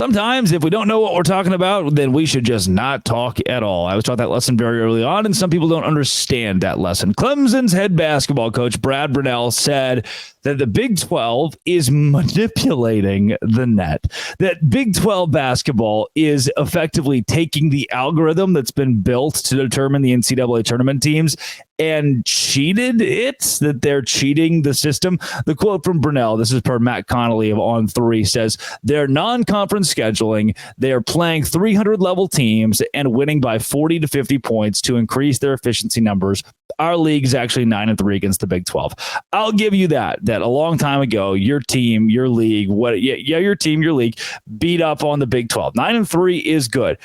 Sometimes if we don't know what we're talking about, then we should just not talk at all. I was taught that lesson very early on, and some people don't understand that lesson. Clemson's head basketball coach, Brad Brownell, said that the Big 12 is manipulating the net. That Big 12 basketball is effectively taking the algorithm that's been built to determine the NCAA tournament teams and cheated it, that they're cheating the system. The quote from Brownell, this is per Matt Connolly of On3, says, "They're non-conference scheduling. They are playing 300-level teams and winning by 40 to 50 points to increase their efficiency numbers. Our league is actually 9-3 against the Big 12. I'll give you that a long time ago, your team, your league, your team, your league beat up on the Big 12. 9-3 is good.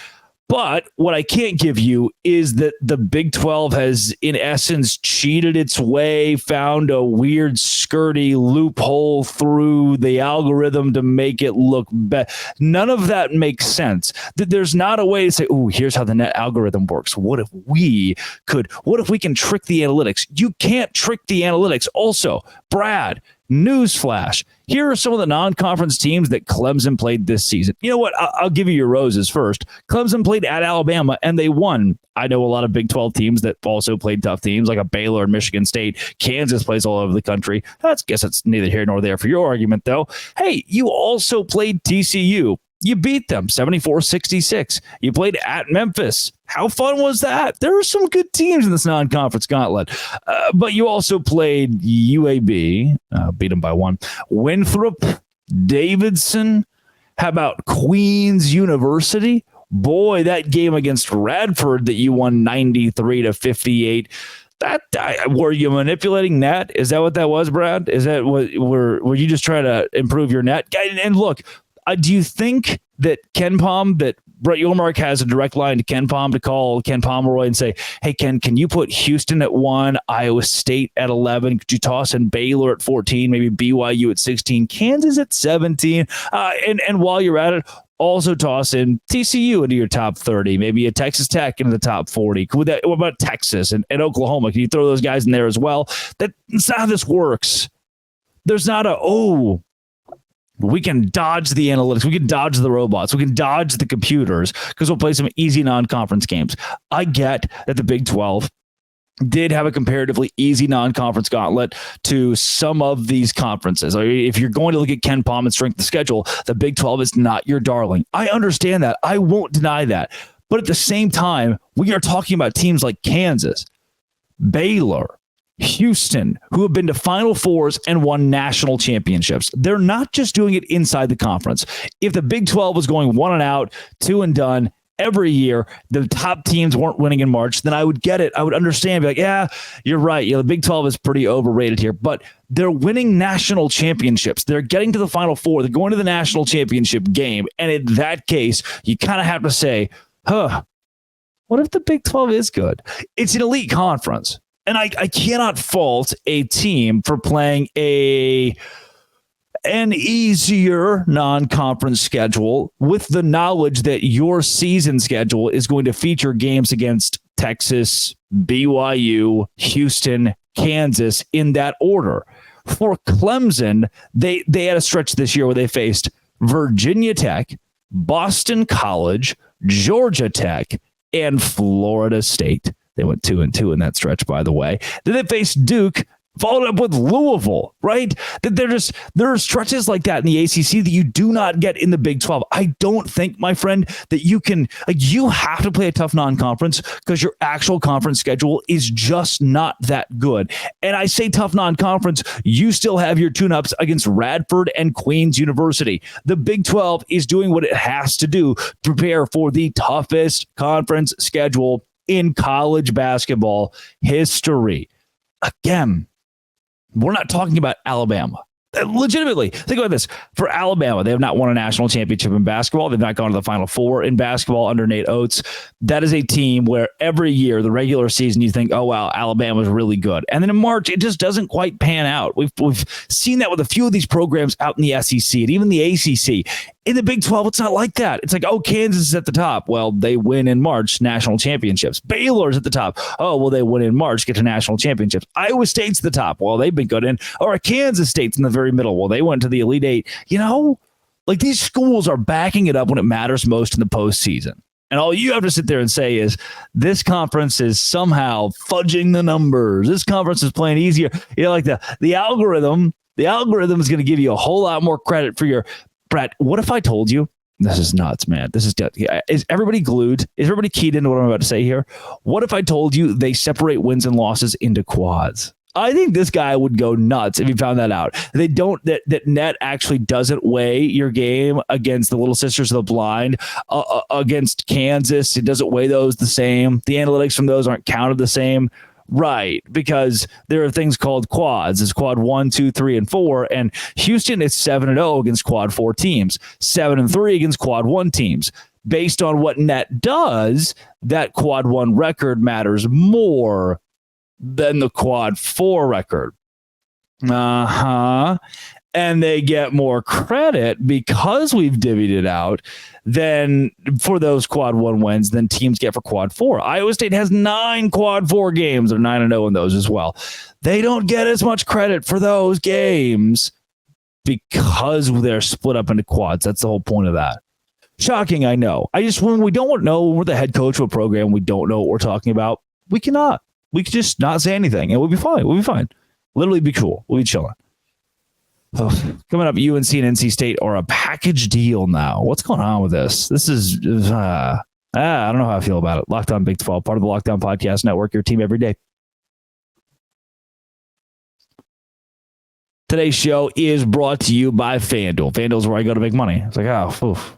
But what I can't give you is that the Big 12 has, in essence, cheated its way, found a weird, skirty loophole through the algorithm to make it look better. None of that makes sense. There's not a way to say, "Ooh, here's how the net algorithm works. What if we can trick the analytics?" You can't trick the analytics. Also, Brad, newsflash, here are some of the non-conference teams that Clemson played this season. You know what? I'll give you your roses first. Clemson played at Alabama, and they won. I know a lot of Big 12 teams that also played tough teams, like a Baylor and Michigan State. Kansas plays all over the country. I guess it's neither here nor there for your argument, though. Hey, you also played TCU. You beat them 74-66. You played at Memphis. How fun was that? There are some good teams in this non-conference gauntlet. But you also played UAB, beat them by 1. Winthrop, Davidson. How about Queens University? Boy, that game against Radford that you won 93-58. Were you manipulating net? Is that what that was, Brad? Is that what were you just trying to improve your net? And look, do you think that that Brett Yormark has a direct line to Ken Pom to call Ken Pomeroy and say, "Hey, Ken, can you put Houston at 1, Iowa State at 11? Could you toss in Baylor at 14, maybe BYU at 16, Kansas at 17? And while you're at it, also toss in TCU into your top 30, maybe a Texas Tech into the top 40. What about Texas and Oklahoma? Can you throw those guys in there as well?" That's not how this works. There's not we can dodge the analytics. We can dodge the robots. We can dodge the computers because we'll play some easy non-conference games. I get that the Big 12 did have a comparatively easy non-conference gauntlet to some of these conferences. If you're going to look at Ken Pom and strength of schedule, the Big 12 is not your darling. I understand that. I won't deny that. But at the same time, we are talking about teams like Kansas, Baylor, Houston, who have been to Final Fours and won national championships. They're not just doing it inside the conference. If the Big 12 was going 1 and out, 2 and done every year, the top teams weren't winning in March, then I would get it. I would understand. Be like, yeah, you're right. The Big 12 is pretty overrated here, but they're winning national championships. They're getting to the Final Four. They're going to the national championship game. And in that case, you kind of have to say, what if the Big 12 is good? It's an elite conference. And I cannot fault a team for playing an easier non-conference schedule with the knowledge that your season schedule is going to feature games against Texas, BYU, Houston, Kansas in that order. For Clemson, they had a stretch this year where they faced Virginia Tech, Boston College, Georgia Tech, and Florida State. They went 2-2 in that stretch, by the way. Then they faced Duke, followed up with Louisville, right? There are stretches like that in the ACC that you do not get in the Big 12. I don't think, my friend, that you can, you have to play a tough non-conference because your actual conference schedule is just not that good. And I say tough non-conference, you still have your tune-ups against Radford and Queens University. The Big 12 is doing what it has to do to prepare for the toughest conference schedule in college basketball history. Again, we're not talking about Alabama. Legitimately, think about this. For Alabama, they have not won a national championship in basketball. They've not gone to the Final Four in basketball under Nate Oates. That is a team where every year, the regular season, you think, oh, wow, Alabama's really good. And then in March, it just doesn't quite pan out. We've seen that with a few of these programs out in the SEC and even the ACC. In the Big 12, it's not like that. It's like, oh, Kansas is at the top. Well, they win in March, national championships. Baylor's at the top. Oh, well, they win in March, get to national championships. Iowa State's the top. Well, they've been good in. Or Kansas State's in the very middle. Well, they went to the Elite Eight. Like, these schools are backing it up when it matters most in the postseason. And all you have to sit there and say is, this conference is somehow fudging the numbers. This conference is playing easier. Like the algorithm is going to give you a whole lot more credit for your Brett. What if I told you? This is nuts, man. Is everybody glued? Is everybody keyed into what I'm about to say here? What if I told you they separate wins and losses into quads? I think this guy would go nuts if he found that out. They don't, that net actually doesn't weigh your game against the Little Sisters of the Blind, against Kansas. It doesn't weigh those the same. The analytics from those aren't counted the same. Right, because there are things called quads. It's quad 1, 2, 3, and 4. And Houston is 7-0 against quad 4 teams, 7-3 against quad 1 teams. Based on what net does, that quad 1 record matters more than the quad 4 record. And they get more credit because we've divvied it out than for those quad 1 wins than teams get for quad 4. Iowa State has 9 quad 4 games. They're 9-0 in those as well. They don't get as much credit for those games because they're split up into quads. That's the whole point of that. Shocking, I know. When we don't know, when we're the head coach of a program, we don't know what we're talking about. We cannot. We could just not say anything, and we'll be fine. We'll be fine. Literally be cool. We'll be chilling. Coming up, UNC and NC State are a package deal now. What's going on with this? This is, I don't know how I feel about it. Locked On Big 12, part of the Locked On Podcast Network, your team every day. Today's show is brought to you by FanDuel. FanDuel is where I go to make money. It's like,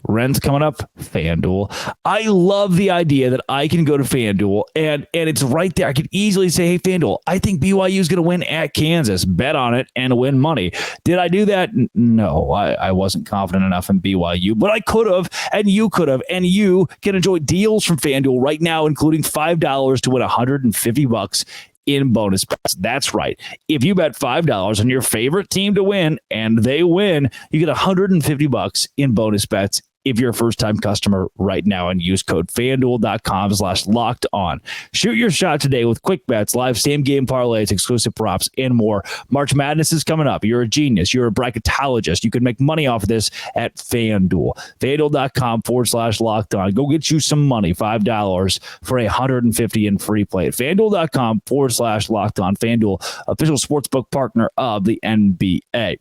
rent's coming up. FanDuel. I love the idea that I can go to FanDuel and it's right there. I could easily say, hey, FanDuel, I think BYU is going to win at Kansas. Bet on it and win money. Did I do that? No, I wasn't confident enough in BYU, but I could have, and you could have, and you can enjoy deals from FanDuel right now, including $5 to win $150 in bonus bets. That's right. If you bet $5 on your favorite team to win and they win, you get $150 in bonus bets if you're a first-time customer right now, and use code FanDuel.com/locked-on. Shoot your shot today with quick bets, live same-game parlays, exclusive props, and more. March Madness is coming up. You're a genius. You're a bracketologist. You can make money off of this at FanDuel. FanDuel.com/locked-on. Go get you some money, $5 for $150 in free play at FanDuel.com/locked-on. FanDuel, official sportsbook partner of the NBA.